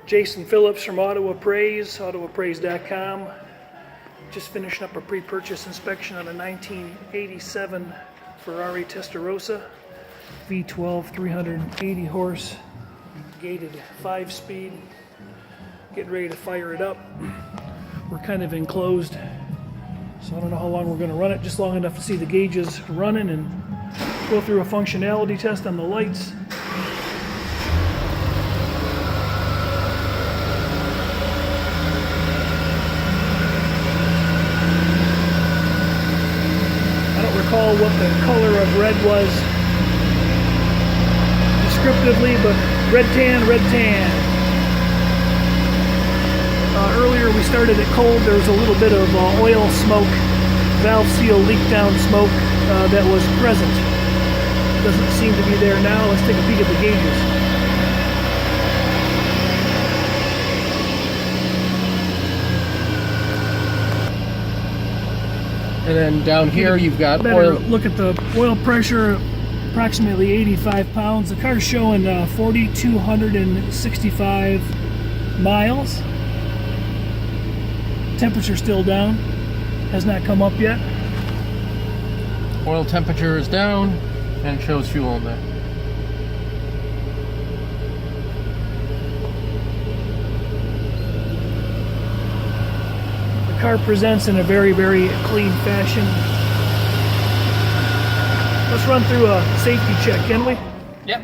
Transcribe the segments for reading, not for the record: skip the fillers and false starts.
Jason Phillips from Appraise, autoappraise.com. Just finishing up a pre-purchase inspection on a 1987 Ferrari Testarossa, V12, 380 horse, gated 5-speed. Getting ready to fire it up. We're kind of enclosed, so I don't know how long we're going to run it, just long enough to see the gauges running and go through a functionality test on the lights. Recall what the color of red was descriptively, but red tan. Earlier we started it cold. There was a little bit of oil smoke, valve seal leak down smoke that was present. Doesn't seem to be there now. Let's take a peek at the gauges. And then down here you've got oil. Look at the oil pressure, approximately 85 pounds. The car's showing 4,265 miles. Temperature still down, has not come up yet. Oil temperature is down and shows fuel in there. The car presents in a very, very clean fashion. Let's run through a safety check, can we? Yep.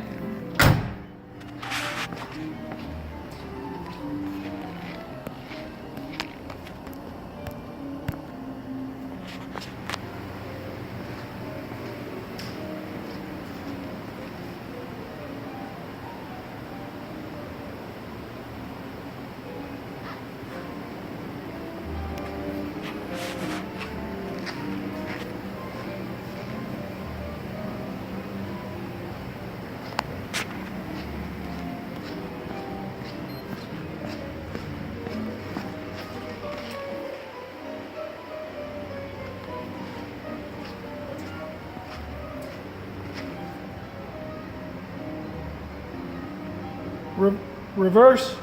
Reverse.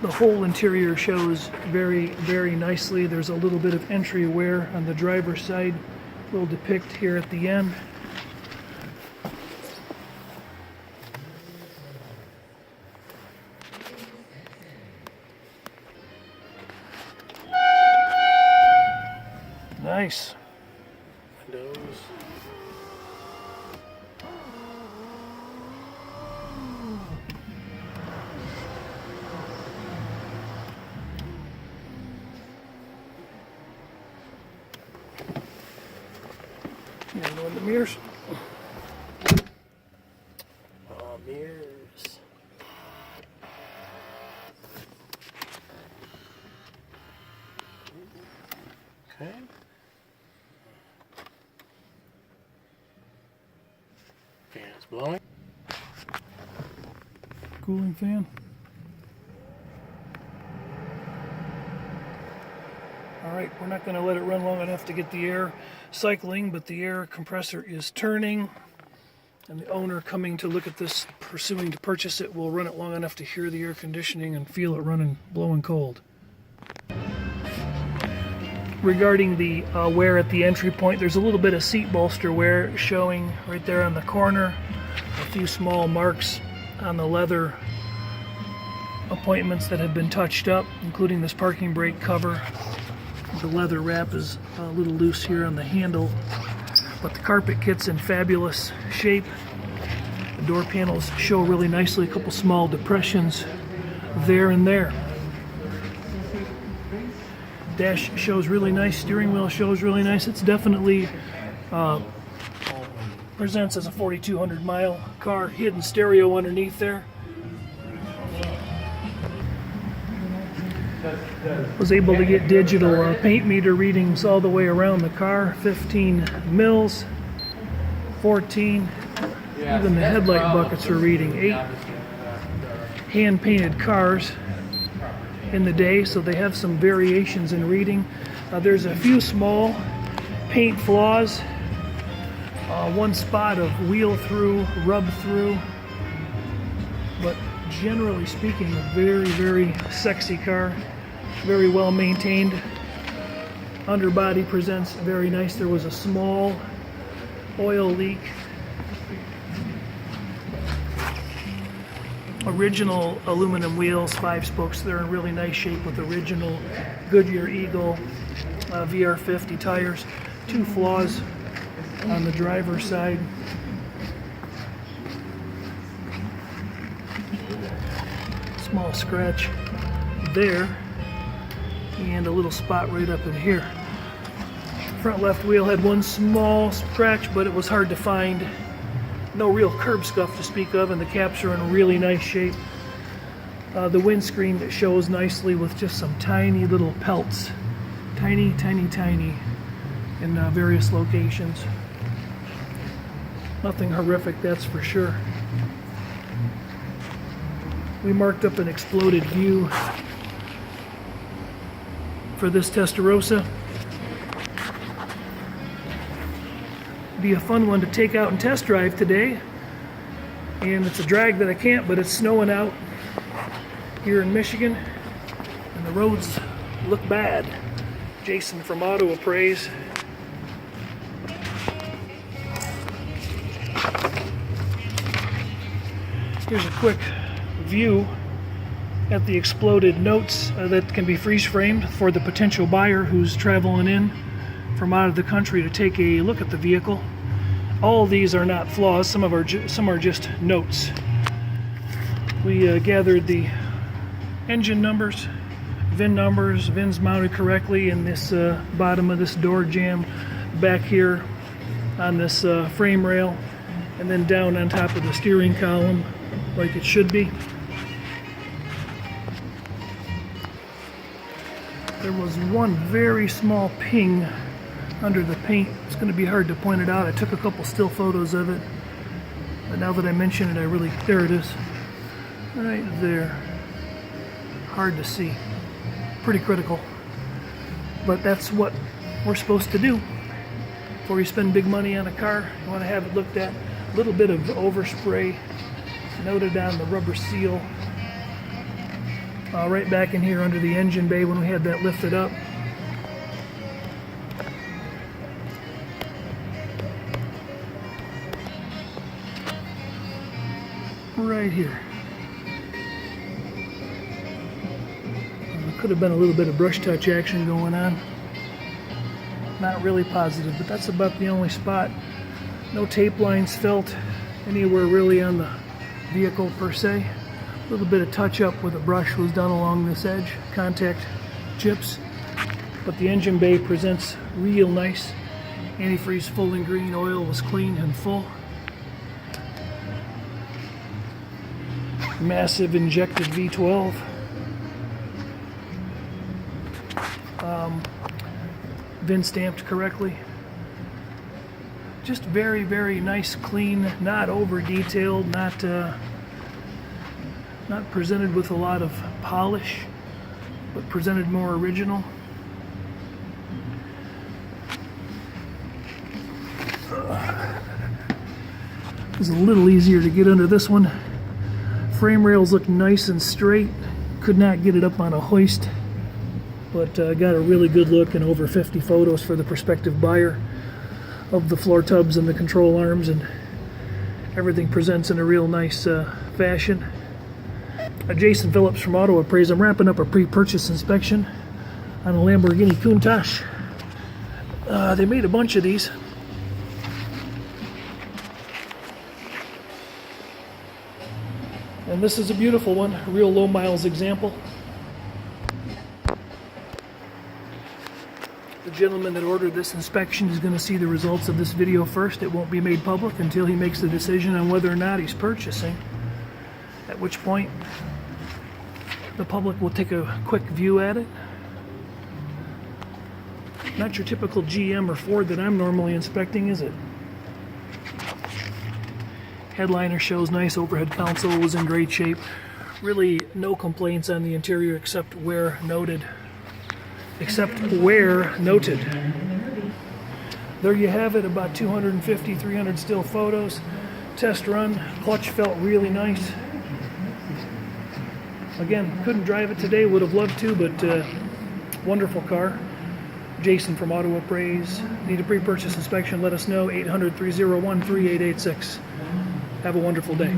The whole interior shows very, very nicely. There's a little bit of entry wear on the driver's side. We'll depict here at the end. Nice. Windows. And on the mirrors. Mirrors. Okay. Fan's blowing. Cooling fan. Alright, we're not going to let it run long enough to get the air cycling, but the air compressor is turning, and the owner coming to look at this, pursuing to purchase it, will run it long enough to hear the air conditioning and feel it running, blowing cold. Regarding the wear at the entry point, there's a little bit of seat bolster wear showing right there on the corner. A few small marks on the leather appointments that have been touched up, including this parking brake cover. The leather wrap is a little loose here on the handle, but the carpet kit's in fabulous shape. The door panels show really nicely, a couple small depressions there and there. Dash shows really nice, steering wheel shows really nice. It's definitely presents as a 4,200 mile car. Hidden stereo underneath there. Was able to get digital paint meter readings all the way around the car. 15 mils, 14, even the headlight buckets are reading 8. Hand painted cars. in the day, so they have some variations in reading. There's a few small paint flaws, one spot of wheel through, rub through, but generally speaking, a very, very sexy car, very well maintained. Underbody presents very nice. There was a small oil leak. Original aluminum wheels, 5 spokes. They're in really nice shape with original Goodyear Eagle VR50 tires. 2 flaws on the driver's side. Small scratch there, and a little spot right up in here. Front left wheel had one small scratch, but it was hard to find. No real curb scuff to speak of, and the caps are in really nice shape. The windscreen that shows nicely with just some tiny little pelts. Tiny, tiny, tiny in various locations. Nothing horrific, that's for sure. We marked up an exploded view for this Testarossa. Be a fun one to take out and test drive today, and it's a drag that I can't, but it's snowing out here in Michigan and the roads look bad. Jason from Appraise. Here's a quick view at the exploded notes that can be freeze framed for the potential buyer who's traveling in from out of the country to take a look at the vehicle. All of these are not flaws, some are just notes. We gathered the engine numbers, VIN numbers, VINs mounted correctly in this bottom of this door jamb back here on this frame rail, and then down on top of the steering column like it should be. There was one very small ping under the paint. It's going to be hard to point it out. I took a couple still photos of it, but now that I mention it, there it is. Right there. Hard to see. Pretty critical. But that's what we're supposed to do. Before you spend big money on a car, you want to have it looked at. A little bit of overspray noted on the rubber seal. Right back in here under the engine bay when we had that lifted up. Right here. Could have been a little bit of brush touch action going on. Not really positive, but that's about the only spot. No tape lines felt anywhere really on the vehicle per se. A little bit of touch up with a brush was done along this edge, contact chips, but the engine bay presents real nice. Antifreeze full and green, oil was clean and full. Massive injected V12. VIN stamped correctly. Just very, very nice, clean, not over detailed, not presented with a lot of polish, but presented more original. It was a little easier to get under this one. Frame rails look nice and straight. Could not get it up on a hoist, but got a really good look and over 50 photos for the prospective buyer of the floor tubs and the control arms, and everything presents in a real nice fashion. Jason Phillips from Appraise. I'm wrapping up a pre-purchase inspection on a Lamborghini Countach. They made a bunch of these. And this is a beautiful one, a real low miles example. The gentleman that ordered this inspection is going to see the results of this video first. It won't be made public until he makes the decision on whether or not he's purchasing, at which point the public will take a quick view at it. Not your typical GM or Ford that I'm normally inspecting, is it? Headliner shows nice, overhead console was in great shape. Really no complaints on the interior except where noted. Except where noted. There you have it, about 250, 300 still photos. Test run, clutch felt really nice. Again, couldn't drive it today, would have loved to, but wonderful car. Jason from Auto Appraise. Need a pre-purchase inspection, let us know, 800-301-3886. Have a wonderful day.